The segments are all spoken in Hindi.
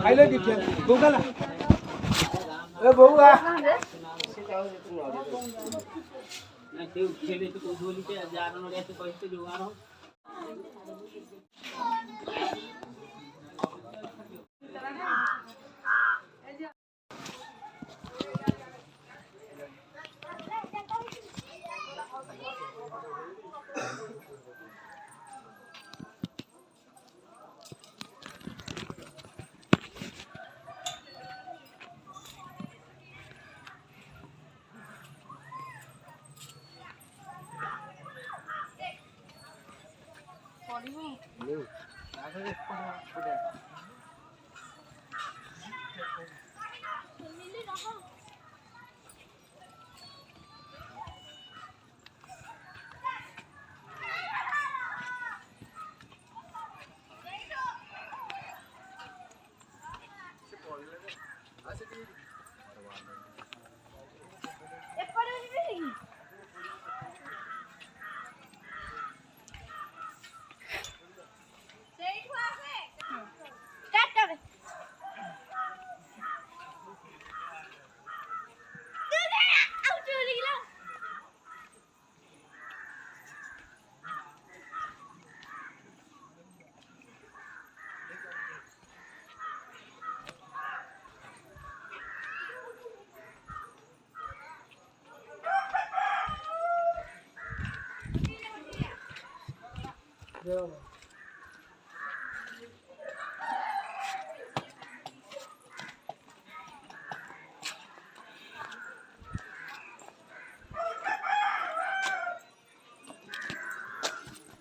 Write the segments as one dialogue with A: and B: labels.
A: खाइले कि बोगला ए बउआ
B: ना त्यो खेले तो कोदोली के जानो रे तो कहते जुगारो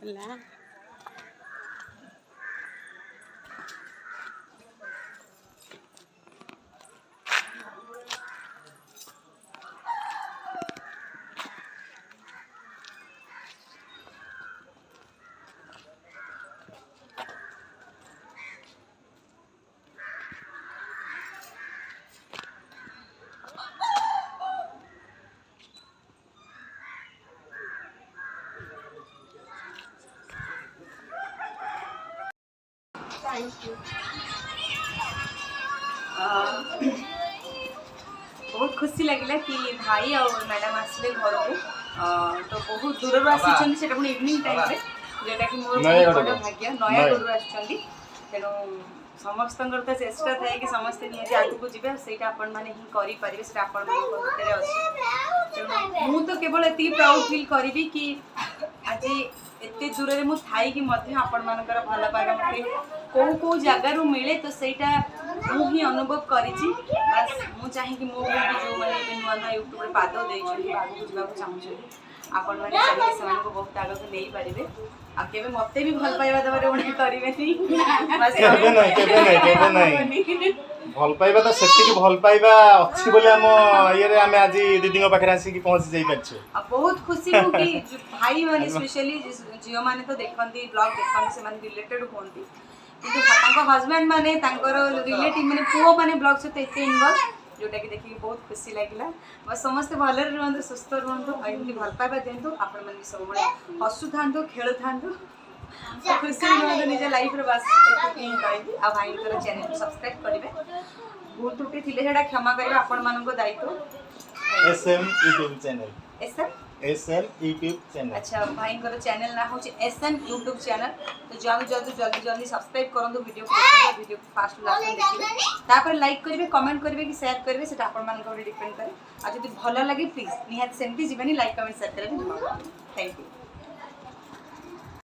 B: ला बहुत खुशी लगे कि भाई और मैडम आसले घर को तो बहुत दूर आसी से इवनिंग टाइम रे जोटा कि मोर बड़ भाग्य नयागढ़ आसुँच तेणु समस्त तो चेष्टा थाए कि समस्ते निहाती आगू जी से आपण मैंने ही करें आपण अच्छे तेणु मु तो केवल ये प्राउड फिल करी कि आज एते दूर रे मु थाई कि मध्य आपण मानकर भल पाइबा मते को जगार मिले तो सेटा मु ही अनुभव करिछि। बस मु चाहे कि मो जो माने नुआ नुआ यूट्यूब रे पाद देइछि आगु बुझबा को चाहूछि आपण माने चाहे से मानको बहुत आगु को नहीं पारिबे आ केबे मते भी भल पाइबा दबारे उणे करिवेनी बस
C: केबे नहीं भल पाइबा तो सेति की भल पाइबा अछि बोले हम ये रे हम आज दीदी पाखे आसी की पहुंच जाई परछु।
B: बहुत खुशी हूँ कि भाई माने स्पेशली झियो माने तो देखंती ब्लॉग देखंती से माने रिलेटेड होंती किंतु तांको हस्बैंड माने तांकर रिलेटिव माने पुओ माने ब्लॉग से एते इन्वॉल्व जोटा कि देखि बहुत खुशी लागिला। बस समस्त भले रहंतु सुस्थ रहंतु एमती भल पाइबा देंतु आपण माने सब बळे हसु थांतु खेल थांतु खुशी रहंतु निज लाइफ रे बस एते कहबी आ भाई कर चैनल को सब्सक्राइब करिवे भूल त्रुटि थिले हेडा क्षमा करिवे आपण मानको दायित्व।
C: SM YouTube channel SM YouTube channel
B: अच्छा भाई कर चैनल ना हो एसएम यूट्यूब चैनल तो जल्दी सब्सक्राइब करंतु वीडियो को फास्ट लास्ट देखिए तापर लाइक करिवे कमेंट करिवे कि शेयर करिवे सेटा आपण मान को डिपेंड करे आ जदी भलो लागे प्लीज निहात सेमती जीवनी लाइक कमेंट शेयर करे थैंक यू।